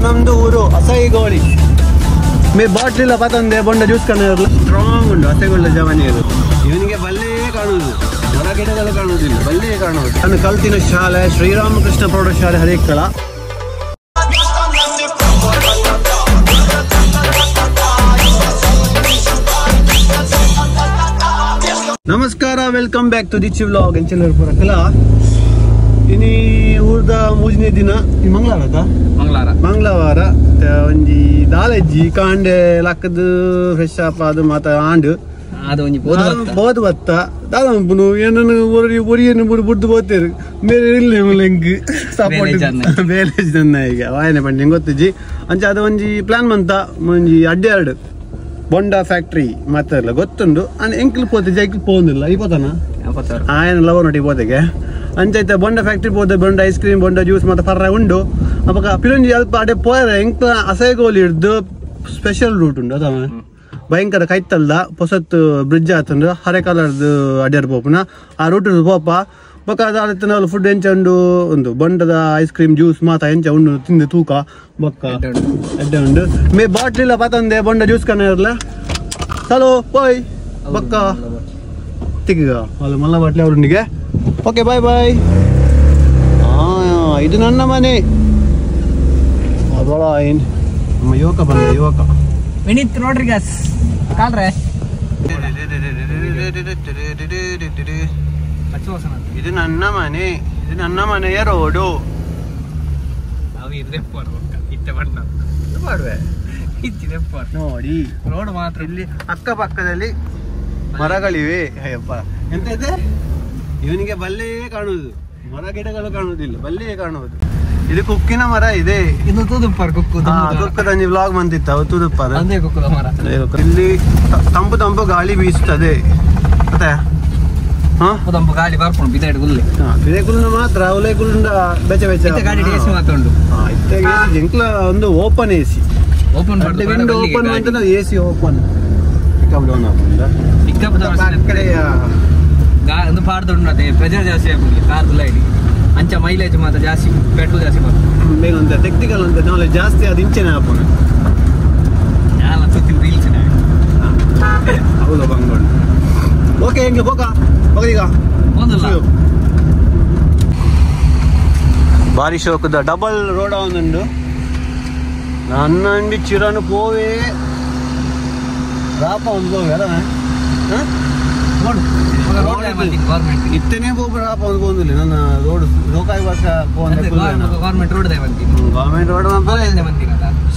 ನಮ್ದು ಊರು ಅಸೈಗೋಳಿ. ಮೇ ಬಾಟ್ಲಿಲ್ಲ ಪತಂದೆ ಬೊಂಡ ಜ್ಯೂಸ್ ಕಣ್ಣು ಸ್ಟ್ರಾಂಗ್ ಉಂಟು ಅಸೈಗೋಳ ಜವಾನಿ ಅದು. ಇವನಿಗೆ ಬಲ್ಲೇ ಕಾಣುವುದು, ಮರ ಗಿಡಗಳು ಕಾಣುವುದಿಲ್ಲ, ಬಲ್ಲೇ ಕಾಣುವುದು. ನಾನು ಕಲ್ತಿನ ಶಾಲೆ ಶ್ರೀರಾಮಕೃಷ್ಣ ಪ್ರೌಢಶಾಲೆ ಹರೇಕಳ. ನಮಸ್ಕಾರ, ವೆಲ್ಕಮ್ ಬ್ಯಾಕ್ ಟು ದಿಚಿ ವ್ಲಾಗ್ ಎಂಚಲೂರು ಪುರಕಲ. ಇನಿ ಊರ್ದ ಮೂಜನೇ ದಿನ ಮಂಗಳವಾರ ಒಂಜಿ ದಾಲಜ್ಜಿ ಕಾಂಡೆ ಲಕ್ಕದ ಫ್ರೆಶ್ ಅಪ್ ಅದು ಮಾತ ಆಂಡು ಬೋದು ಬತ್ತ ದಾದಂಪುನು ಏನನ್ನು ಒರಿಯನ್ನು ಬುಡ್ದು ಬೋತೇರು ಬೇರೆ ಇಲ್ಲ ಲೆಂಗ್ ಸಪೋರ್ಟ್ ಬೇರೆ ಜನ ಈಗ ವಾಯನೆ ಪಂಡಿ ಗೊತ್ತಿಜ್ಜಿ ಅಂಚ ಅದು ಒಂಜಿ ಪ್ಲಾನ್ ಮಂತ ಒಂಜಿ ಅಡ್ಡೆರಡು ಬೊಂಡ ಫ್ಯಾಕ್ಟ್ರಿ ಮಾತಾಡಲ್ಲ ಗೊತ್ತುಂಡು ಅನ್ ಎಂಕ್ಲು ಪೋತೆ ಜೈಕ್ಲು ಪೋಂದಿಲ್ಲ ಈ ಪೋತಾನ ಆಯನ ಲವ ನೋಡಿ ಪೋತೆಗೆ ಅಂಚೈತೆ ಬೊಂಡ ಫ್ಯಾಕ್ಟ್ರಿ ಪೋತೆ ಬೊಂಡ ಐಸ್ ಕ್ರೀಮ್ ಬೊಂಡ ಜ್ಯೂಸ್ ಮತ್ತೆ ಪರ್ರ ಉಂಡು ಅವಾಗ ಪಿಲೊಂಜಿ ಅಲ್ಪ ಅಡೆ ಪೋಯರೆ ಎಂಕ್ಲ ಅಸೈಗೋಲಿ ಹಿಡ್ದು ಸ್ಪೆಷಲ್ ರೂಟ್ ಉಂಡು ಅದ ಭಯಂಕರ ಕೈತಲ್ದ ಹೊಸತ್ತು ಬ್ರಿಡ್ಜ್ ಆತಂಡು ಹರೆ ಕಲರ್ದು ಅಡ್ಯಾರ್ ಪೋಪುನ ಆ ರೂಟ್ ಪೋಪ ಬೊಕ್ಕ ಅದಾದ ಫುಡ್ ಎಂಚ ಉಂಡು ಒಂದು ಬೊಂಡದ ಐಸ್ ಕ್ರೀಮ್ ಜ್ಯೂಸ್ ಮಾತ ಎಂಚ ಉಂಡು ತಿಂದು ತೂಕ ಬೊಕ್ಕ ಎಡ್ಡೆ ಉಂಡು ಮೇ ಬಾಟ್ಲಿಲ್ಲ ಪತಂದೆ ಬೊಂಡ ಜ್ಯೂಸ್ ಕಣ್ಣ ಇರಲ್ಲ ಚಲೋ ಬಾಯ್ ಬೊಕ್ಕ ತಿಗ ಅಲ್ಲಿ ಮಲ್ಲ ಬಾಟ್ಲಿ ಅವ್ರನಿಗೆ ಓಕೆ ಬಾಯ್ ಬಾಯ್. ಇದು ನನ್ನ ಮನೆ ನಮ್ಮ ಯುವಕ ಬಂದ ಯುವಕ ವಿನೀತ್ ರೋಡ್ರಿಗಸ್ ಕಾಲ್ರೆ ಇದು ನನ್ನ ಮನೆ, ಇದು ನನ್ನ ಮನೆಯ ರೋಡು. ನೋಡಿ ರೋಡ್ ಮಾತ್ರ ಇಲ್ಲಿ ಅಕ್ಕಪಕ್ಕದಲ್ಲಿ ಮರಗಳಿವೆ. ಅಯ್ಯಪ್ಪ ಎಂತ ಇದೆ ಇವನಿಗೆ ಬಲ್ಲೇ ಕಾಣುವುದು, ಮರ ಗಿಡಗಳು ಕಾಣುವುದಿಲ್ಲ, ಬಲ್ಲೇ ಕಾಣುವುದು. ಇದು ಕುಕ್ಕಿನ ಮರ ಇದೆ, ಇದು ತೂದುಪ್ಪರ್ ಕುಕ್ಕದ ವ್ಲಾಗ್ ಬಂದಿತ್ತು ಅವು ತೂದುಪ್ಪರ್. ಇಲ್ಲಿ ತಂಪು ತಂಪು ಗಾಳಿ ಬೀಸುತ್ತದೆ ಮತ್ತೆ ತಂಪು ಗಾಳಿ ಬರ್ಕೊಂಡು ಬಿದೆ ಗುಲ್ಲೆ ಬಿದೆ ಗುಲ್ನ ಮಾತ್ರ ಉಲೆ ಗುಲ್ನ ಬೆಚ್ಚ ಬೆಚ್ಚ ಗಾಡಿ ಎಸಿ ಮಾತ್ರ ಉಂಡು. ಎಂಕ್ಲ ಒಂದು ಓಪನ್ ಎಸಿ ಓಪನ್ ಅಂತ ಎಸಿ ಓಪನ್ ಒಂದು ಪಾಡ್ದೊಂಡು ಅದೇ ಪ್ರೆಜರ್ ಜಾಸ್ತಿ ಆಗ್ಬಿಡಿ ಕಾರ್ದು ಲೈಟ್ ಅಂಚ ಮೈಲೇಜ್ ಮಾತ್ರ ಜಾಸ್ತಿ ಪೆಟ್ರೋಲ್ ಜಾಸ್ತಿ ಬರ್ತದೆ. ಬೇಗ ಒಂದು ಟೆಕ್ನಿಕಲ್ ಅಂತ ನಾಲೆಜ್ ಜಾಸ್ತಿ ಅದು ಇಂಚೆನೆ ಹಾಕೋಣ ಯಾರ ಸುತ್ತಿ ರೀಲ್ಸ್ ಹೌದು ಬಂಗೋಣ. ಓಕೆ ಹೆಂಗೆ ಹೋಗ ಹೋಗೀಗ ಭಾರಿ ಶೋಕದ ಡಬಲ್ ರೋಡ್ ಅವನುಂಡು ನನ್ನಂಡಿ ಚಿರನು ಪೋವೇ ರಾಪ ಒಂದು ಪೋವೆ ಅಲ್ಲ ಇತ್ತನೇ ಹೋಗಿ ರಾಪ ಒಂದು ಪೋಂದಿಲ್ಲ ನನ್ನ ರೋಡ್ ಲೋಕಾಯಿ ಭಾಷ government road government road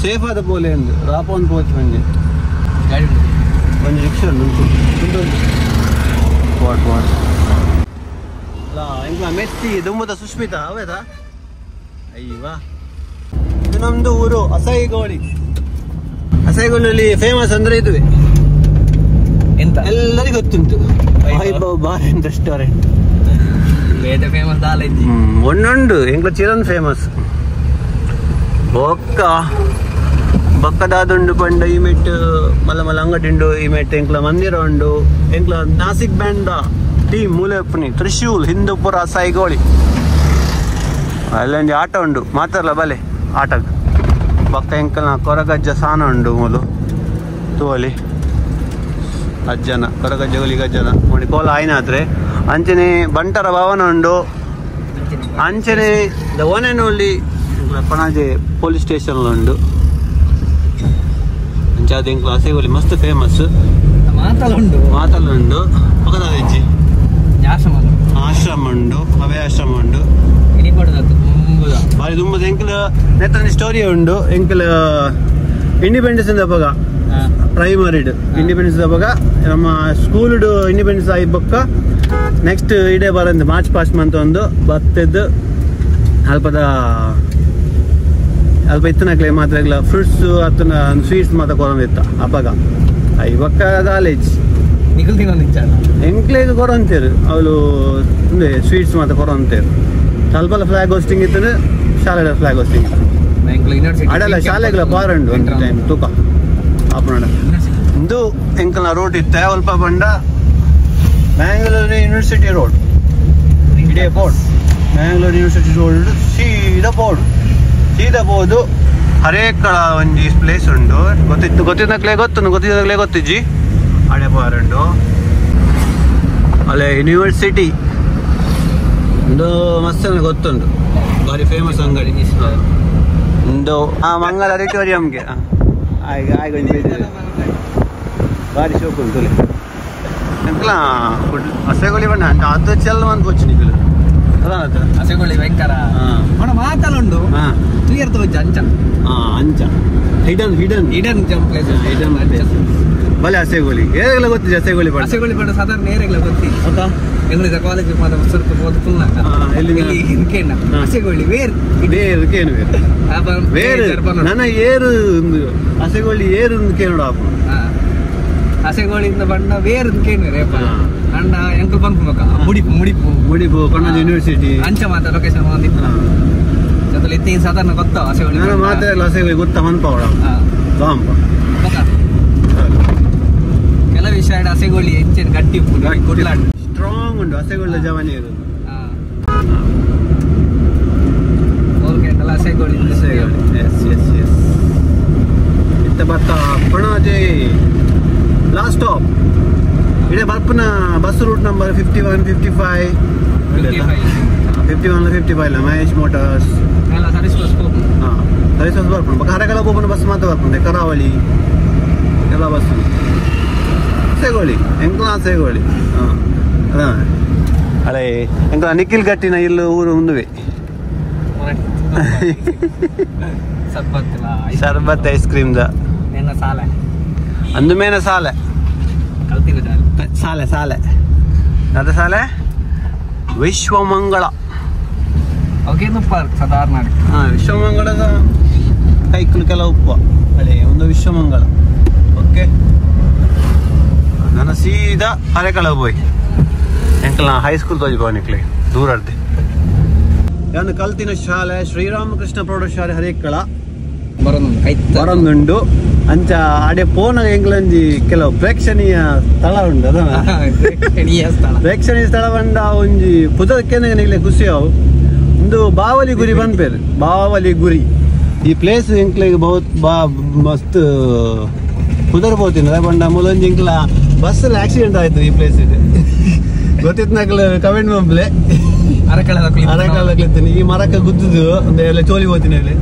safe ಆದ ಪೋಲೆ ಒಂದು ರಾಪ ಒಂದು ಪೋಚ್ ಮಂಜೆ ಒಂದು ರಿಕ್ಷಾ ಇಂಗ್ಲ ಮೆತ್ತಿ ದುಮ್ಮದ ಸುಷ್ಮಿತಾ ಅವೇದಾ ಅಯ್ಯವಾ. ಇದು ನಮ್ದು ಊರು ಅಸೈಗೋಳಿ. ಅಸೈಗೋಳಿಯಲ್ಲಿ ಫೇಮಸ್ ಅಂದ್ರೆ ಇದುವೆ ಎಂತ ಎಲ್ಲರಿಗೂ ಗೊತ್ತುಂಟು, Vaibhav bar and restaurant. Famous ದಾಲಜ್ಜಿ ಒಂದೊಂದು ಎಂಗ್ಲ ಚಿರನ್ ಫೇಮಸ್ ಬೊಕ್ಕ ಬೊಕ್ಕದಾದುಂಡು ಪಂಡ ಈ ಮೆಟ್ ಮಲ್ಲ ಮಲ್ಲ ಅಂಗಡಿ ಉಂಡು ಈ ಮೆಟ್ ಎಂಕ್ಲ ಮಂದಿರ ಉಂಡು ಎಂಕ್ಲ ನಾಸಿಕ್ ಬ್ಯಾಂಡ ಟೀಮ್ ಮೂಲೆಪ್ಪನಿ ತ್ರಿಶೂಲ್ ಹಿಂದೂಪುರ ಅಸೈಗೋಳಿ ಅಲ್ಲೊಂದು ಆಟ ಉಂಡು ಮಾತಾಡಲ್ಲ ಬಲೆ ಆಟಕ್ಕೆ ಬೊಕ್ಕ ಎಂಕಲ್ನ ಕೊರಗಜ್ಜ ಸಾನ ಉಂಡು ಮೂಲು ತೋಲಿ ಅಜ್ಜನ ಕೊರಗಜ್ಜ ಹುಲಿಗಜ್ಜನ ನೋಡಿ ಕೋಲ ಆಯ್ನಾದ್ರೆ ಅಂಚನೆ ಬಂಟರ ಭವನ ಉಂಡು ಅಂಚನೆ the one and only Panaje police station ಉಂಡು. ಅಂಚಾದ ಎಂಕ್ಲ ಅಸೈಗೋಳಿ ಮಸ್ತ್ ಫೇಮಸ್ ಮಾತಲ್ಲುಂಡು ಪಕ್ಕದ ಹೆಜ್ಜಿ ಆಶ್ರಮ ಉಂಡು ಅವೇ ಆಶ್ರಮ ಉಂಡು ಬಾರಿ ತುಂಬ ಎಂಕಲ್ ನೆತ್ತನ ಸ್ಟೋರಿ ಉಂಡು. ಎಂಕಲ್ ಇಂಡಿಪೆಂಡೆನ್ಸ್ ದಬ್ಬಗ ಪ್ರೈಮರಿಡ್ ಇಂಡಿಪೆಂಡೆನ್ಸ್ ದಬ್ಬಗ ನಮ್ಮ ಸ್ಕೂಲ್ಡು ಇಂಡಿಪೆಂಡೆನ್ಸ್ ಆಗಿ ಬೊಕ್ಕ ನೆಕ್ಸ್ಟ್ ಇಡೇ ಬರಂತ ಮಾರ್ಚ್ ಪಾಸ್ಟ್ ಮಂತ್ ಒಂದು ಬತ್ತದ್ದು ಅಲ್ಪ ಇತ್ತನಕ್ಲೆ ಮಾತ್ರ ಫ್ರೂಟ್ಸ್ ಅತ್ತನ ಸ್ವೀಟ್ಸ್ ಮಾತ್ರ ಕೊರಂದಿತ್ತ ಅಪ್ಪಗ ಅಯ್ಯ ಬೊಕ್ಕ ಕಾಲೇಜ್ ಎಂಕ್ಲೇಗ ಕೊರಂತೇರು ಅವಳು ಸ್ವೀಟ್ಸ್ ಮಾತ್ರ ಕೊರಂತೇರು ಸ್ವಲ್ಪ ಫ್ಲಾಗ್ ಹೋಸ್ಟಿಂಗ್ ಇತ್ತು ಶಾಲೆಗಳ ಫ್ಲಾಗ್ ಹೋಸ್ಟಿಂಗ್ ಅಡಲ್ಲ ಶಾಲೆಗಳ ಬಾರಂಡು ಒಂದು ಟೈಮ್ ತೂಕ ಆಪಣ ಇಂದು ಎಂಕಲ್ನ ರೋಡ್ ಇತ್ತೆ ಸ್ವಲ್ಪ ಬಂಡ ಮ್ಯಾಂಗ್ಳೂರು ಯೂನಿವರ್ಸಿಟಿ ರೋಡ್ ಇಡೇ ಬೋರ್ಡ್ ಮ್ಯಾಂಗ್ಳೂರು ಯೂನಿವರ್ಸಿಟಿ ರೋಡ್ ಸೀದಾ ಬೋರ್ಡ್ ಸೀದಾ ಬೋದು ಹರೇಕಳ ಒಂಜಿ ಪ್ಲೇಸ್ ಉಂಡು ಗೊತ್ತಿದ್ದಕ್ಲೆ ಗೊತ್ತಿಜ್ಜಿ ಅಡೆ ಪಾರುಂಡು ಅಲ್ಲೇ ಯೂನಿವರ್ಸಿಟಿ ಒಂದು ಮಸ್ತ್ ಗೊತ್ತುಂಟು ಬಾರಿ ಫೇಮಸ್ ಅಂಗಡಿ ಒಂದು ಮಂಗಳ ಆಡಿಟೋರಿಯಂಗೆ ಬಾರಿ ಶೋಕ್ ಉಂಟು ಎಂಕಲ ಹಸೆಗೋಳಿ ಬಣ್ಣ ಅಂತ ಅದು ಚೆಲ್ಲ ಅಂತ వచ్చింది ಹಸೆಗೋಳಿ ಭಯಂಕರ ಮಾತಲ್ಲುಂಡು ಕ್ಲಿಯರ್ ತೋಜ್ ಅಂಚ ಹಿಡನ್ ಜಂಪ್ ಪ್ಲೇಸ್ ಬಲೆ ಹಸೆಗೋಳಿ ಏರೆಲ್ಲ ಗೊತ್ತಿದೆ ಹಸೆಗೋಳಿ ಬಣ್ಣ ಸಾಧಾರಣ ಏರೆಲ್ಲ ಗೊತ್ತಿ ಎಂಗ್ಳಿದ ಕಾಲೇಜ್ ಮಾತ್ರ ಸ್ವಲ್ಪ ಓದ್ಕುಲ್ಲ ಹಸೆಗೋಳಿ ನನ್ನ ಏರು ಹಸೆಗೋಳಿ ಏರು ಕೇಳೋಣ ಹಸೆಗೋಳಿಂದ ಬಣ್ಣ ಬೇರೆ ಕೇಳಿದ್ರೆ ಅಣ್ಣ ಎಂಕಲ್ ಬಂದ್ಬೇಕ ಮುಡಿಪು ಕನ್ನಡ ಯೂನಿವರ್ಸಿಟಿ ಅಂಚ ಮಾತ್ರ ಲೊಕೇಶನ್ ಜೊತೆ ಇತ್ತೀಗ ಸಾಧಾರಣ ಗೊತ್ತ ಹಸೆಗೋಳಿ ಮಾತ್ರ ಹಸೆಗೋಳಿ ಗೊತ್ತ ಮನ್ಪವಳ ಕೆಲ ವಿಷಯ ಹಸೆಗೋಳಿ ಹೆಚ್ಚಿನ ಗಟ್ಟಿ ಕುಡ್ಲಾಡ್ ಸ್ಟ್ರಾಂಗ್ ಉಂಟು ಹಸೆಗೋಳಿ ಜವಾನಿ ಇರೋದು ಹಸೆಗೋಳಿ ಇತ್ತ ಬರ್ತ ಪಣಾಜೆ ಲಾಸ್ಟ್ ಸ್ಟಾಪ್ ಇಡೇ ಬರ್ಪನ bus route number 51 55 Mahesh motors service bus ಬರ್ಪಣ ಕರಗಲ ಹೋಗ್ಬಂದು ಬಸ್ ಮಾತ್ರ ಬರ್ಪಂದೆ ಕರಾವಳಿ ಎಲ್ಲ ಬಸ್ ಹಸೆಗೋಳಿ ಎಂಕಲ ಹಸೆಗೋಳಿ ಅದೇ ಎಂಕಲ ನಿಖಿಲ್ ಗಟ್ಟಿನ ಇಲ್ಲು ಊರು ಮುಂದುವೆ ಸರ್ಬತ್ ಐಸ್ ಕ್ರೀಮ್ದ ಅಂದು ಮೇನ ಸಾಲೆ ಅದ ಸಾಲೆ ವಿಶ್ವಮಂಗಳ ಸಾಧಾರಣ ವಿಶ್ವಮಂಗಳದ ಕೈಕಲು ಕೆಲವು ಉಪ್ಪ ಅದೇ ಒಂದು ವಿಶ್ವಮಂಗಳ ಓಕೆ ನಾನು ಸೀದಾ ಹರೇಕಳ ಹೋಯ್ ಎಂಕಲ್ ಹೈಸ್ಕೂಲ್ ತೋಜಿಕೋನಿಕ್ಲಿ ದೂರ ಅರ್ದೆ ನಾನು ಕಲ್ತಿನ ಶಾಲೆ ಶ್ರೀರಾಮಕೃಷ್ಣ ಪ್ರೌಢಶಾಲೆ ಹರೇಕಳ ಬರೊಂದುಂಡು ಅಂಚ ಅಡೆ ಪೋನ ಎಂಗ್ಲಂಜಿ ಕೆಲವು ಪ್ರೇಕ್ಷಣೀಯ ಸ್ಥಳ ಉಂಡು ಅದ ಪ್ರೇಕ್ಷಣೀಯ ಸ್ಥಳ ಬಂಡ ಒಂಜಿ ಪುದರ್ಕೆನೆ ಖುಷಿ ಅವು ಒಂದು ಬಾವಲಿ ಗುರಿ ಬಂದ್ಪೇರು ಬಾವಲಿ ಗುರಿ ಈ ಪ್ಲೇಸ್ ಎಂಕ್ಲಿಗೆ ಬಹುತ್ ಮಸ್ತ್ ಪುದರ್ ಬೋತಿನ ಬಂಡ ಮೂಲೊಂಜಿ ಎಂಕ್ಲ ಬಸ್ ಆಕ್ಸಿಡೆಂಟ್ ಆಯ್ತು ಈ ಪ್ಲೇಸ್ ಇದೆ ಗೊತ್ತಿತ್ತು ನಕ್ಲ ಕಮೆಂಟ್ ಮಂಪ್ಲೆ ಅರಕಳಕ್ಲಿತ್ತೀನಿ ಈ ಮರಕ್ಕೆ ಗುದ್ದುದು ಒಂದೆಲ್ಲ ಚೋಲಿ ಹೋಗ್ತೀನಿ ಅಲ್ಲಿ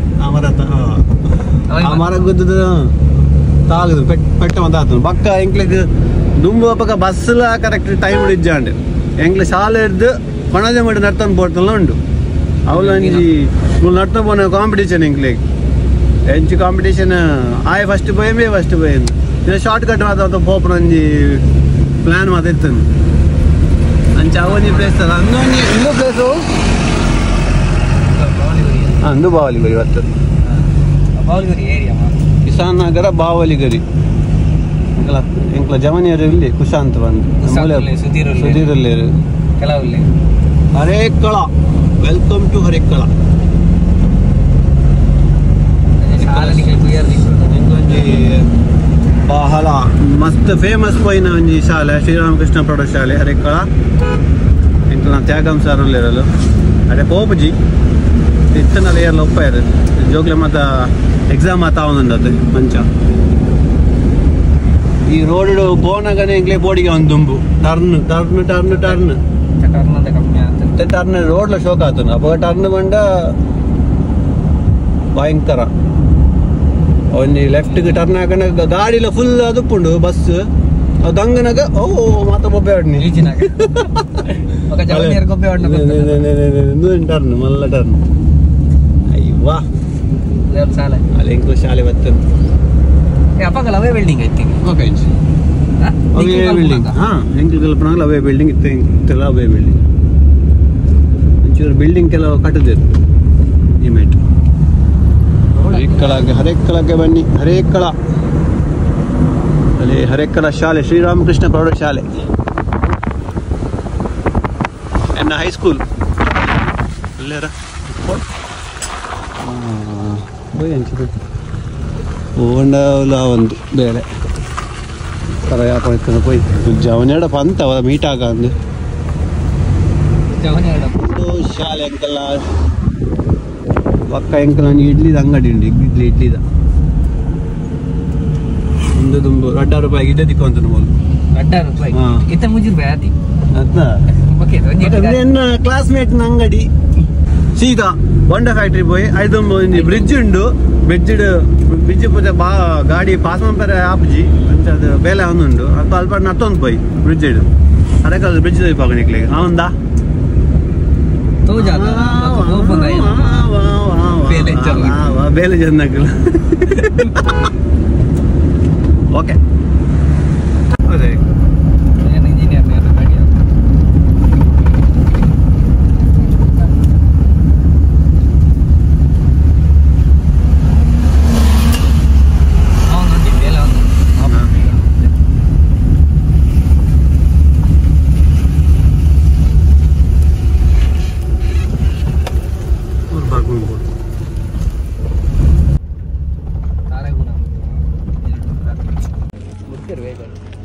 ಆ ಮರ ಗುದ್ದುದು ತಾಗದು ಪೆಟ್ಟ ಮಂತ ಪಕ್ಕ ಎಂಕ್ಲಿಗೆ ದುಂಬು ಪಕ್ಕ ಬಸ್ಲ ಕರೆಕ್ಟ್ ಟೈಮ್ ಇಜ್ಜಾಂಡ್ ಎಂಕ್ಲ ಶಾಲೆ ಹಿಡ್ದು ಪಣಜ ಮಾಡಿ ನರ್ತನ ಪೋರ್ಟಲ್ಲ ಉಂಡು ಅವಲೊಂಜಿ ನರ್ತನ ಪೋನ ಕಾಂಪಿಟೇಷನ್ ಎಂಕ್ಲಿಗೆ ಎಂಚು ಕಾಂಪಿಟೇಷನ್ ಆಯ ಫಸ್ಟ್ ಪೋಯೇ ಫಸ್ಟ್ ಪೋಯಿಂದ ಇದು ಶಾರ್ಟ್ ಕಟ್ ಮಾತ್ರ ಪೋಪನೊಂಜಿ ಪ್ಲಾನ್ ಮಾತ್ರ ಇತ್ತು ಅಂಚ ಅವನಿ ಪ್ಲೇಸ್ ಅಲ್ಲ ಇನ್ನೂ ಪ್ಲೇಸು ಅಂದು ಬಾವಲಿಗರಿ ಬರ್ತದೆ ಕಿಸಾನ್ ನಗರ ಬಾವಲಿಗರಿ ಎಂಕ್ಲ ಜವನಿಯರು ಇಲ್ಲಿ ಕುಶಾಂತ್ ಬಂದು ಸುಧೀರಲ್ಲಿ ಹರೇಕಳ ವೆಲ್ಕಮ್ ಟು ಹರೇಕಳ ಬಹಳ ಮಸ್ತ್ ಫೇಮಸ್ ಪೋಯಿನ ಒಂಜಿ ಶಾಲೆ ಶ್ರೀರಾಮಕೃಷ್ಣ ಪ್ರೌಢಶಾಲೆ ಹರೇಕಳ ಎಂಕ್ಲ ತ್ಯಾಗಂ ಸಾರಲ್ಲಿರಲು ಅದೇ ಪೋಪುಜಿ ಇತ್ತನಲ್ಲಿ ಎಲ್ಲ ಒಪ್ಪ ಇರೋದು ಜೋಗ್ಲೆ ಮತ್ತ ಎಕ್ಸಾಮ್ ಆತ ಅವನಂದದ್ದು ಮಂಚ ಈ ರೋಡ್ ಬೋನಾಗನೆ ಎಂಗ್ಲೇ ಬೋಡಿಗೆ ಒಂದು ದುಂಬು ಟರ್ನ್ ರೋಡ್ಲ ಶೋಕ್ ಆತನ ಅಪ್ಪ ಟರ್ನ್ ಬಂಡ ಭಯಂಕರ ಒಂಜಿ ಲೆಫ್ಟ್ಗೆ ಟರ್ನ್ ಹಾಕೊಂಡ ಗಾಡಿಲ ಫುಲ್ ಅದುಪ್ಪುಂಡು ಬಸ್ ದಂಗನಾಗ ಓ ಮಾತ ಬೊಬ್ಬೆ ಆಡ್ನಿ ಟರ್ನ್ ಮಲ್ಲ ಟರ್ನ್ ಅಯ್ಯವ್ವಾ ಅಲ್ಲಿ ಎಂಕ್ಲ ಶಾಲೆ ಬರ್ತದೆ ಅವೇ ಬಿಲ್ಡಿಂಗ್ ಐತಿ ಅವೇ ಬಿಲ್ಡಿಂಗ್ ಎಂಕ್ಲ ಕಲ್ಪನಾಗಲ್ಲ ಅವೇ ಬಿಲ್ಡಿಂಗ್ ಇತ್ತೆಲ್ಲ ಅವೇ ಬಿಲ್ಡಿಂಗ್ ಒಂಚೂರು ಬಿಲ್ಡಿಂಗ್ ಕೆಲವು ಕಟ್ಟದಿರು ಇಮೇಟ್ ಹರೇಕಳಗೆ ಬನ್ನಿ ಹರೇಕಳ ಅಲ್ಲಿ ಹರೇಕಳ ಶಾಲೆ ಶ್ರೀರಾಮಕೃಷ್ಣ ಪ್ರೌಢಶಾಲೆ ಎನ್ನ ಹೈಸ್ಕೂಲ್ ಅಲ್ಲೇರ ಹೋಂಡಲ ಒಂದು ಬೇಳೆ ಥರ ಯಾಕೆ ಪೋಯ್ ಜವನೇಡ ಪಂತ ಮೀಟ್ ಆಗ ಅಂದು ಶಾಲೆ ಅಂತೆಲ್ಲ ಪಕ್ಕ ಎಂಕಲ್ ಇಡ್ಲಿದ ಅಂಗಡಿ ಉಂಟು ಇಡ್ಲಿದ ಒಂದು ತುಂಬ ₹2 ಇದೆ ದಿಕ್ಕು ₹2 ಇತ್ತ ಮುಜಿ ಬ್ಯಾದಿ ಕ್ಲಾಸ್ಮೇಟ್ ನ ಅಂಗಡಿ ಸೀದಾ ಬೊಂಡ ಫ್ಯಾಕ್ಟ್ರಿ ಪೋಯಿ ಐದೊಂದು ಬ್ರಿಡ್ಜ್ ಉಂಡು ಬ್ರಿಡ್ಜ್ ಪೂಜೆ ಬಾ ಗಾಡಿ ಪಾಸ್ ಮಂಪರೆ ಆಪುಜಿ ಅಂಚದು ಬೇಲೆ ಒಂದುಂಡು ಅಲ್ಪ ಅಲ್ಪ ನತ್ತೊಂದು ಪೋಯಿ ಬ್ರಿಡ್ಜ್ ಇಡು ಅದಕ್ಕೆ ಅದು ಬ್ರಿಡ್ಜ್ ಪಾಕಣಿಕ್ಲಿಗೆ ಅವಂದ ಬೇಲೆ ಚೆನ್ನಕ್ಕಲ್ಲ ಓಕೆ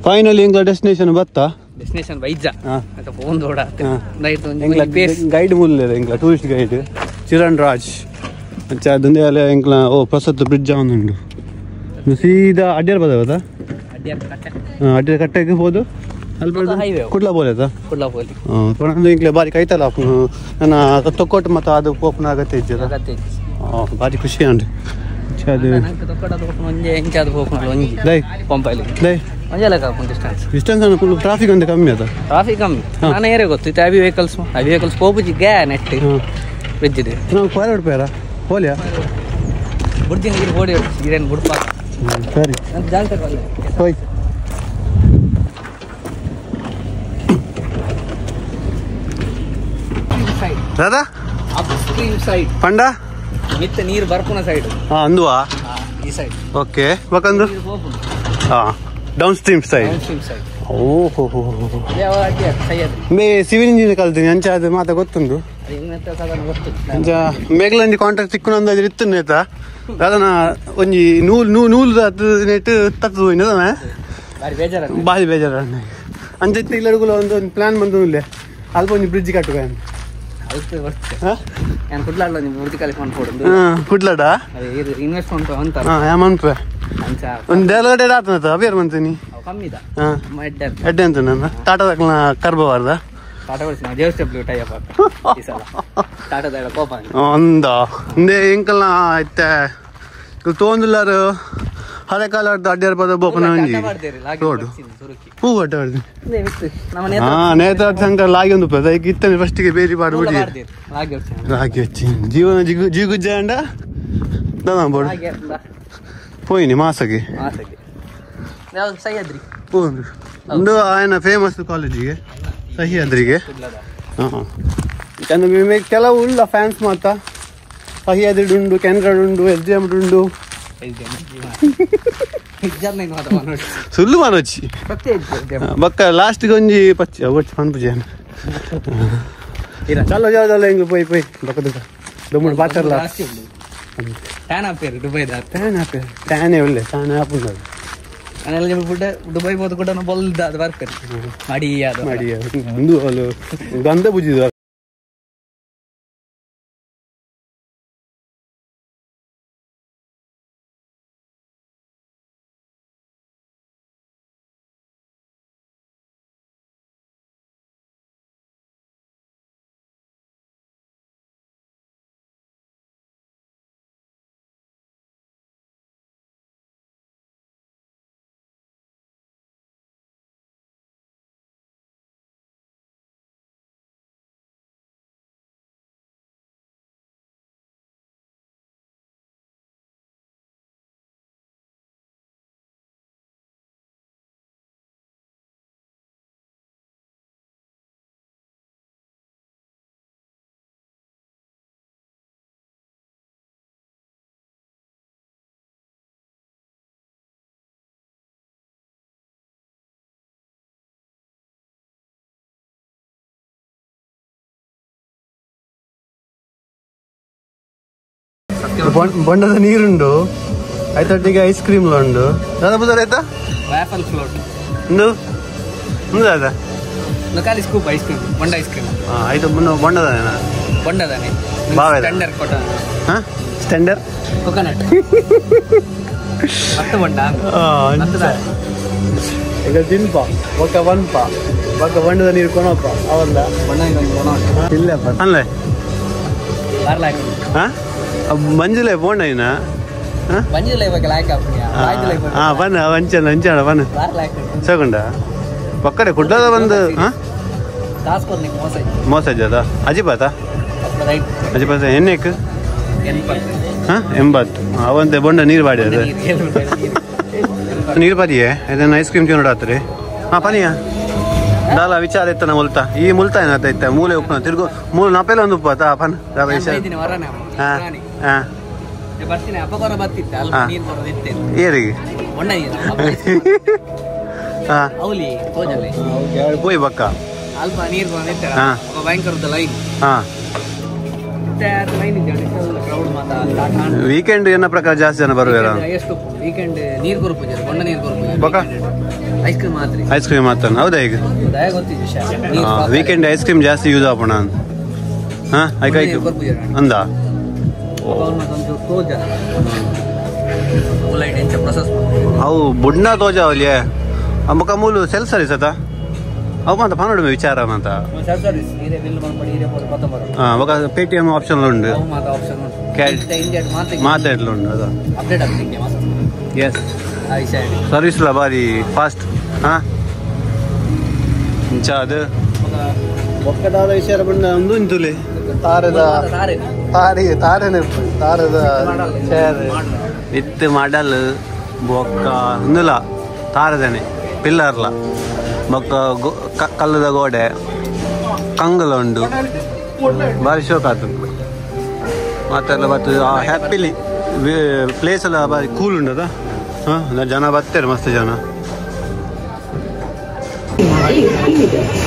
ಫೈನಲಿ ಎಂಗ್ಲ ಡೆಸ್ಟಿನೇಷನ್ ಬತ್ತಾ ಡೆಸ್ಟಿನೇಷನ್ ವೈಜಾ ಗೈಡ್ ಮುಲ್ಲ ಎಂಗ್ಲ ಟೂರಿಸ್ಟ್ ಗೈಡ್ ಚಿರಣ್ ರಾಜ್ ಅದೊಂದೇ ಅಲ್ಲ ಎಂಗ್ಲ ಪ್ರಸ್ತುತ ಬ್ರಿಡ್ಜ್ ಅವನುಂಡು ಸೀದಾ ಅಡ್ಯಾರ್ ಬದವತಾ ಅಡ್ಯಾರ್ ಕಟ್ಟಕ್ಕೆ ಹೋದು ಕುಡ್ಲಾ ಬೋಲೆತಾ ಇಂಕ್ಲೆ ಬಾರಿ ಕೈತಲ್ಲ ನನ್ನ ತೊಕ್ಕೊಟ್ಟು ಮತ್ತು ಅದು ಓಪನ್ ಆಗತ್ತೆ ಇಜ್ಜದ ಬಾರಿ ಖುಷಿ ಅಂಡ್ ಡಿಸ್ಟೆನ್ಸ್ ಫುಲ್ ಟ್ರಾಫಿಕ್ ಅಂತ ಕಮ್ಮಿ ಅದ ಟ್ರಾಫಿಕ್ ಕಮ್ಮಿ ನಾನು ಏರೇ ಗೊತ್ತು ಇತ್ತು ಹೆವಿ ವೆಹಿಕಲ್ಸ್ ಹೋಗುಜಿ ಗ್ಯಾ ನೆಟ್ ಬೆಜ್ಜಿದೆ ನಾವು ಕೋಲಾರ ಪೇರ ಹೋಲಿಯಾ ಬುಡ್ದಿ ನೀರು ಓಡಿ ಇರೇನು ಬುಡ್ಪ ಸರಿ ಜಾಗ ತಗೊಳ್ಳೆ ಹೋಯ್ दादा अपस्ट्रीम साइड पंडा मित्त नीर बर्पुन साइड हां अंदुवा ಈ ಸೈಡ್ ಓಕೆ ಬಕಂದು ಡೌನ್ ಸ್ಟ್ರೀಮ್ ಸೈಡ್ ಓಹೋ ಮೇ ಸಿವಿಲ್ ಇಂಜಿನಿಯರ್ ಕಲ್ತೀನಿ ಅಂಚ ಅದು ಮಾತ ಗೊತ್ತುಂಡು ಅಂಚ ಮೇಘಲಂಜಿ ಕಾಂಟ್ರಾಕ್ಟ್ ಸಿಕ್ಕುನಂದ ಇತ್ತು ನೇತ ಅದನ್ನ ಒಂಜಿ ನೂಲು ನೆಟ್ ತತ್ತು ಹೋಯ್ನದ ಬಾರಿ ಬೇಜಾರ ಅಂಚ ಇಲ್ಲಡುಗುಲ ಒಂದು ಪ್ಲಾನ್ ಬಂದು ಇಲ್ಲೇ ಅಲ್ಪ ಒಂಜಿ ಬ್ರಿಡ್ಜ್ ಕಟ್ಟುವ ಕುಡ್ಲಾಡ ಇನ್ವೆಸ್ಟ್ಮೆಂಟ್ ಅಂತ ಒಂದು ದೇಲಗಡೆ ಆತನತ ಅವೇರ್ ಮಂತೀನಿ ಎಡ್ಡೆ ಅಂತ ನನ್ನ ಟಾಟಾ ಕರ್ಬವಾರ್ದ ಒಂದ ಒಂದೇ ಎಂಕಲ್ನ ಐತೆ ತೋಂದಿಲ್ಲಾರು ಹಳೆ ಕಾಲ ಅಡ್ಡಾರ ಪದ ಬೋಪನ ರೋಡ್ ಹೂ ಅಡ್ಡಾಡ್ದು ನೇತಾಡ ಸಂಕರ್ ಲಾಗಿ ಒಂದು ಪದ ಈಗ ಇತ್ತನೆ ಫಸ್ಟಿಗೆ ಬೇರೆ ಪಾಡ್ಬಿಡಿ ಲಾಗಿ ಹಚ್ಚಿ ಜೀವನ ಜಿಗುಜ್ಜ ಅಂಡ ಬೋಡು పోయిని మాసకి ಒಂದು ఆయన ಫೇಮಸ್ ಕಾಲೇಜಿಗೆ ಸಹ್ಯಾದ್ರಿಗೆ ಕೆಲವು ಉಳ್ಳ ಫ್ಯಾನ್ಸ್ ಮಾತ ಸಹ್ಯಾದ್ರಿ ಉಂಡು ಕೆನ್ರಾಡ್ ಉಂಡು ಎಸ್ಡಿಎಂ ಉಂಡು ಸುಳ್ಳು ಮನೋಚಿ ಬಕ್ಕ ಲಾಸ್ಟ್ಗೆ ಒಂಜಿ ಪಚ್ಚಿ ಒಟ್ಟು ಪನ್ಪುಜೇನ ಚಲೋ ಜಾವದಲ್ಲ ಹಿಂಗೆ ಪೋಯ್ ಪೋಯ್ ಬಕ್ಕ ದೊಮ್ಮಡು ಬಾಚರ್ಲ ಟ್ಯಾನ್ ಆಪೇರು ದುಬೈದ ಟ್ಯಾನೇ ಒಳ್ಳೆ ಟ್ಯಾನ್ ಆಪುಂಡು ಅದೆಲ್ಲ ಬಿಟ್ಟು ದುಬೈ ಹೋದ ಕೂಡ ಬಲ್ದ ಅದು ಬರ್ತಾರೆ ಮಾಡಿ ಒಂದು ಅಲ್ಲಿ ಗಂಧ ಬುಜಿದ ಬಣ್ಣದ ನೀರುಂಡು ಐತೊಟ್ಟಿಗೆ ಐಸ್ ಕ್ರೀಮ್ ಉಂಡು ದಾದಾ ಬುದಾರ ಆಯ್ತಾ ವ್ಯಾಫಲ್ ಫ್ಲೋಟ್ ದಾದಾ ಖಾಲಿ ಸ್ಕೂಪ್ ಐಸ್ ಕ್ರೀಮ್ ಬೊಂಡ ಐಸ್ ಕ್ರೀಮ್ ಆಯ್ತು ಬಣ್ಣದಾನೆ ಬಾವೆ ಸ್ಟ್ಯಾಂಡರ್ ಕೊಟ್ಟ ಹಾ ಸ್ಟ್ಯಾಂಡರ್ ಕೊಕೊನಟ್ ಮತ್ತೆ ಬಂಡ ಈಗ ತಿನ್ಪ ಒಕ್ಕ ಬನ್ಪ ಒಕ್ಕ ಬಂಡದ ನೀರು ಕೊನಪ್ಪ ಅವಲ್ಲ ಇಲ್ಲಪ್ಪ ಅಲ್ಲೇ ಹಾಂ ಮಂಜುಲೆ ಬೋಂಡಯ್ಯನ ಬನ್ನ ಹಂಚಣ ಹಂಚಣ ಬನ್ನ ಸಗೊಂಡ ಪಕ್ಕಡೆ ಕುಡ್ಲದ ಬಂದು ಹಾಂ ಮೋಸಜ್ಜ ಅದ ಅಜಿಬಾತ ಅಜಿಬಾತ ಎಣ್ಣೆಕ್ ಹಾಂ 80 ಅವಂತೆ ಬೊಂಡ ನೀರು ಬಾಡಿ ಅದು ನೀರು ಬಾದಿಯೇ ಇದನ್ನು ಐಸ್ ಕ್ರೀಮ್ ತಿನ್ನೋಡಾತ್ರಿ ಹಾಂ ಪನಿಯಾ ದಾಲ ವಿಚಾರ ಇತ್ತ ಮುಲ್ತಾ ಈ ಮುಲ್ತಾ ಏನಾಗ್ತಾ ಮೂಲೆ ಉಪ್ಪು ತಿರ್ಗು ಮೂಲ ನಾಪೆಲ್ಲ ಒಂದು ಉಪ್ಪು ಆತ ಪನ್ ಹಾಂ ಹಾಂ ಏರಿಗೆ ಹಾಂ ಪೋಯ್ ಬಕ್ಕ ಅಲ್ಪ ನೀರು ಭಯಂಕರದ ಲೈನ್ ಹಾಂ ವೀಕೆಂಡ್ ಏನ ಪ್ರಕಾರ ಜಾಸ್ತಿ ಜನ ಬರುವೇರ ಎಷ್ಟು ವೀಕೆಂಡ್ ನೀರು ಕೊರಪೂಜೆ ಬಣ್ಣ ನೀರು ಕೊರಪೂಜೆ ಐಸ್ ಕ್ರೀಮ್ ಮಾತ್ರ ಐಸ್ ಕ್ರೀಮ್ ಮಾತ್ರ ಹೌದಾ ಈಗ ವೀಕೆಂಡ್ ಐಸ್ ಕ್ರೀಮ್ ಜಾಸ್ತಿ ಯೂಸ್ ಆಪಣ ಹಾ ಆಯ್ಕಾಯ್ತು ಅಂದ ಅವು ಬುಡ್ನ ತೋಜ ಅವಲಿಯೇ ಅಮ್ಮಕ ಮೂಲು ಸೆಲ್ ಸರ್ವಿಸ್ ಅತ ಅವು ಮಾತ ಪನ್ನಡ ವಿಚಾರ ಮಾತ ఒక పేటిఎం ఆప్షన్ లో ఉంది మాట్లాడలో ఉంది అదా ఎస్ సర్వీస్ లో బారి ఫాస్ట్ ఇంచా ಅದು ಒಕ್ಕದಾದ ವಿಚಾರ ಬಂದ ಒಂದು ಇಂತುಲೆ ತಾರದ ಚೇರ್ ವಿತ್ ಮಾಡಲ್ ಬೊಕ್ಕ ಒಂದುಲ ತಾರದನೆ ಪಿಲ್ಲರ್ಲ ಬೊಕ್ಕ ಕಲ್ಲದ ಗೋಡೆ ಕಂಗಲ ಉಂಡು ಭಾರಿ ಶೋಕ್ ಆಯ್ತು ಮತ್ತೆಲ್ಲ ಬರ್ತದೆ ಹ್ಯಾಪಿಲಿ ಪ್ಲೇಸ್ ಎಲ್ಲ ಭಾರಿ ಕೂಲ್ ಉಂಟದ ಹಾಂ ಜನ ಬರ್ತಾರೆ ಮಸ್ತ್ ಜನ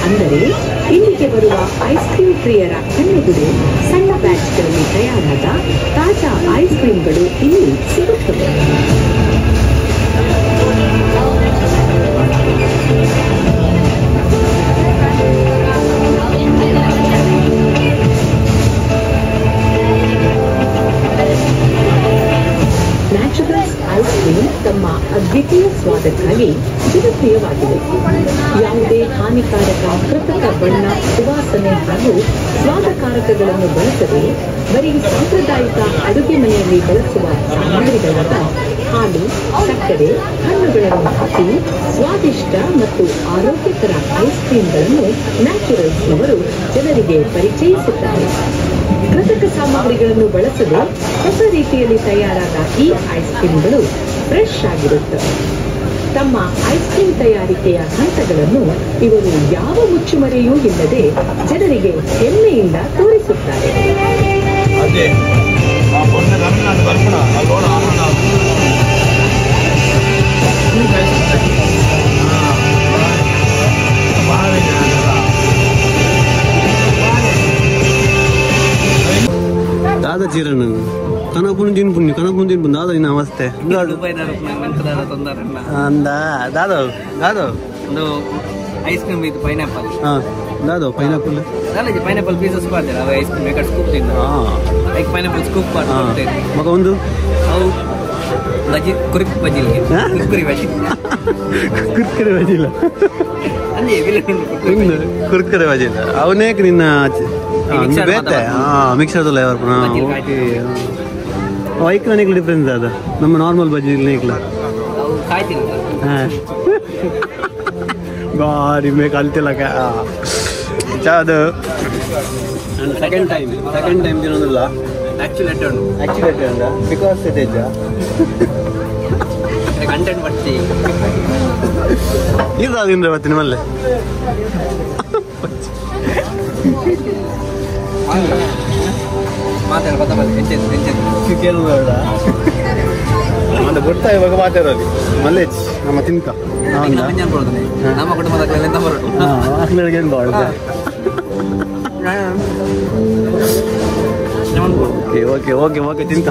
ಅಂದರೆ ಇಲ್ಲಿಗೆ ಬರುವ ಐಸ್ ಕ್ರೀಮ್ ಪ್ರಿಯರ ಕಣ್ಣೆದುರು ಸಣ್ಣ ಬ್ಯಾಚ್ಗಳಲ್ಲಿ ತಯಾರಾದ ತಾಜಾ ಐಸ್ ಕ್ರೀಮ್ಗಳು ಇಲ್ಲಿ ಸಿಗುತ್ತವೆ. ನ್ಯಾಚುರಲ್ಸ್ ಐಸ್ ಕ್ರೀಮ್ ತಮ್ಮ ಅದ್ವಿತೀಯ ಸ್ವಾದಕ್ಕಾಗಿ ಜನಪ್ರಿಯವಾಗಿದೆ. ಯಾವುದೇ ಹಾನಿಕಾರಕ ಕೃತಕ ಬಣ್ಣ, ಸುವಾಸನೆ ಹಾಗೂ ಸ್ವಾದಕಾರಕಗಳನ್ನು ಬಳಸದೆ ಬರೀ ಸಾಂಪ್ರದಾಯಿಕ ಅಡುಗೆ ಮನೆಯಲ್ಲಿ ಬಳಸುವ ಸಾಮಗ್ರಿಗಳಾದ ಹಾಲು, ಸಕ್ಕರೆ, ಹಣ್ಣುಗಳನ್ನು ಹಾಕಿ ಸ್ವಾದಿಷ್ಟ ಮತ್ತು ಆರೋಗ್ಯಕರ ಐಸ್ ಕ್ರೀಮ್ಗಳನ್ನು ನ್ಯಾಚುರಲ್ಸ್ನವರು ಜನರಿಗೆ ಪರಿಚಯಿಸುತ್ತಾರೆ. ಕೃತಕ ಸಾಮಗ್ರಿಗಳನ್ನು ಬಳಸದೆ ಹೊಸ ರೀತಿಯಲ್ಲಿ ತಯಾರಾದ ಈ ಐಸ್ ಕ್ರೀಮ್ಗಳು ಫ್ರೆಶ್ ಆಗಿರುತ್ತವೆ. ತಮ್ಮ ಐಸ್ ಕ್ರೀಮ್ ತಯಾರಿಕೆಯ ಹಂತಗಳನ್ನು ಇವರು ಯಾವ ಮುಚ್ಚುಮರೆಯೂ ಇಲ್ಲದೆ ಜನರಿಗೆ ಹೆಮ್ಮೆಯಿಂದ ತೋರಿಸುತ್ತಾರೆ. दादा चिरण कनपुन दिन पुण्य कनपुन दिन पुण्य दादा इन नमस्ते अंदा दादा दादा ಒಂದು ಐಸ್ ಕ್ರೀಮ್ ಇದು ಪೈನಾಪಲ್ दादा ಪೈನಾಪಲ್ दादा ಪೈನಾಪಲ್ ಪೀಸಸ್ ಮಾಡ್ತಾರೆ ಅವ ಐಸ್ ಕ್ರೀಮ್ ಬೇಕರ್ ಸ್ಕೂಪ್ ತಿಂದ ಲೈಕ್ ಪೈನಾಪಲ್ ಸ್ಕೂಪ್ ಮಾಡ್ತಾರೆ ಮಗ ಒಂದು ಅವು ಬಜಿ ಕುರ್ಕ್ ಬಜಿಲ್ ಕುರ್ಕುರಿ ಬಜಿ ಕುರ್ಕುರಿ ಬಜಿಲ್ಲ ಅಲ್ಲಿ ಕುರ್ಕುರಿ ಬಜಿಲ್ಲ ಅವನೇಕ್ ನಿನ್ನ ಬೇತೆ ಮಿಕ್ಸರ್ ವೈಕ್ಲ ನೆಕ್ಲ ಡಿಫ್ರೆನ್ಸ್ ಅದ ನಮ್ಮ ನಾರ್ಮಲ್ ಬಜ್ಜಿ ನೆಕ್ಲ ಬಾರಿ ಮೇ ಕಲ್ತಿಲ್ಲ ಅದು ಸೆಕೆಂಡ್ ಟೈಮ್ ತಿನ್ನೋದಿಲ್ಲ ಆಕ್ಚುಲೇಟ್ ಉಂಟು ಬಿಕಾಸ್ ಇಟ್ ಕಂಟೆಂಟ್ ಬರ್ತಿ ಇದು ಅದಿಂದ್ರೆ ಬರ್ತೀನಿ ಮಲ್ಲೆ ಮಾತಾಡ ಮತ್ತೆ ಗೊತ್ತಾ ಇವಾಗ ಮಾತಾಡೋದು ಮಲ್ಲೇಜ್ ನಮ್ಮ ತಿನ್ಕ ನಮ್ಮ ಕುಟುಂಬದ ಓಕೆ ಓಕೆ ಓಕೆ ತಿನ್ಕ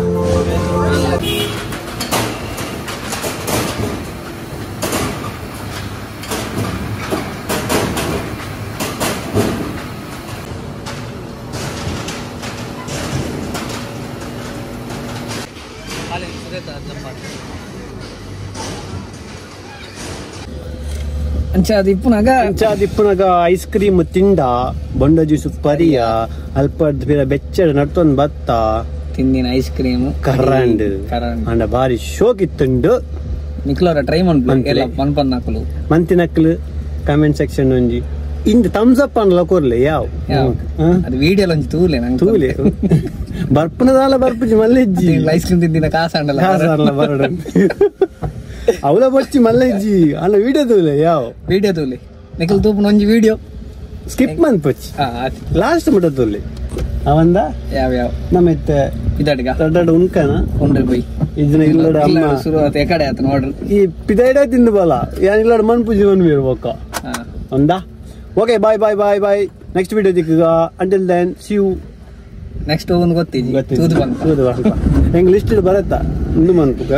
ಅಂಚಾದಿಪ್ಪುನಾಗ ಐಸ್ ಕ್ರೀಮ್ ತಿಂಡ ಬೊಂಡ ಜ್ಯೂಸ್ ಪರಿಯ ಅಲ್ಪ ಬೆಚ್ಚಡ ನಡ್ತೊಂದು ಬತ್ತ ತಿಂದಿನ ಐಸ್ ಕ್ರೀಮ್ ಕರಂಡ್ ಅಂಡ ಬಾರಿ ಶೋಕ್ ಇತ್ತುಂಡು ನಿಕ್ಲೋರ ಟ್ರೈ ಮಾಡ್ಬೋದು ಮಂತಿನಕ್ಲು ಕಮೆಂಟ್ ಸೆಕ್ಷನ್ ಒಂಜಿ ಇಂದ ಥಮ್ಸ್ ಅಪ್ ಅನ್ನಲ ಕೊರ್ಲೆ ಯಾವ ಅದು ವಿಡಿಯೋ ಒಂಜಿ ತೂಲೆ ಬರ್ಪನದಾಲ ಬರ್ಪುಜಿ ಮಲ್ಲೆಜ್ಜಿ ಐಸ್ ಕ್ರೀಮ್ ತಿಂದಿನ ಕಾಸಂಡಲ್ಲ ಬರಡ ಅವಳ ಬಚ್ಚಿ ಮಲ್ಲೆಜ್ಜಿ ಅಲ್ಲ ವಿಡಿಯೋ ತೂಲೆ ನಿಖಲ್ ತೂಪನ ಒಂಜಿ ವಿಡಿಯೋ ಸ್ಕಿಪ್ ಮಂತ್ ಪಚ್ಚಿ ಲಾಸ್ಟ್ ಮುಟ್ಟ ತೂಲೆ ಅವಂದ ಯಾವ ನಮ್ಮ ಇದಡ್ಗ ಉನ್ಕನ ಉಂಡ್ರಿ ಬೈ ಇದನ್ನ ಇಲ್ಲಡ ಅಮ್ಮ ಶುರುವಾತ ಎಕಡೆ ಆತ ನೋಡ್ರಿ ಈ ಪಿದೈಡ ತಿಂದು ಬಲ ಯಾನ್ ಇಲ್ಲಡ ಮನ್ಪುಜಿ ಇರ್ಬೇಕ ಒಂದ ಓಕೆ ಬಾಯ್ ನೆಕ್ಸ್ಟ್ ವಿಡಿಯೋ ದಿಕ್ಕಗ until then see you next ಒಂದು ಗೊತ್ತಿದ್ದು ಹೆಂಗ್ ಲಿಸ್ಟ್ ಬರತ್ತಾ ಒಂದು ಮನ್ಪುಗ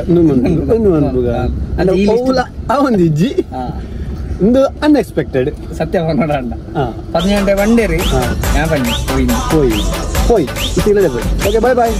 ಅವಂದಿಜ್ಜಿ ಒಂದು ಅನ್ಎಕ್ಸ್ಪೆಕ್ಟೆಡ್ ಸತ್ಯ ನೋಡ 10 ಗಂಟೆ ಬಂಡೇರಿ ಹೋಯ್ ಇತ್ತಿಲ್ಲದೆ ಓಕೆ ಬಾಯ್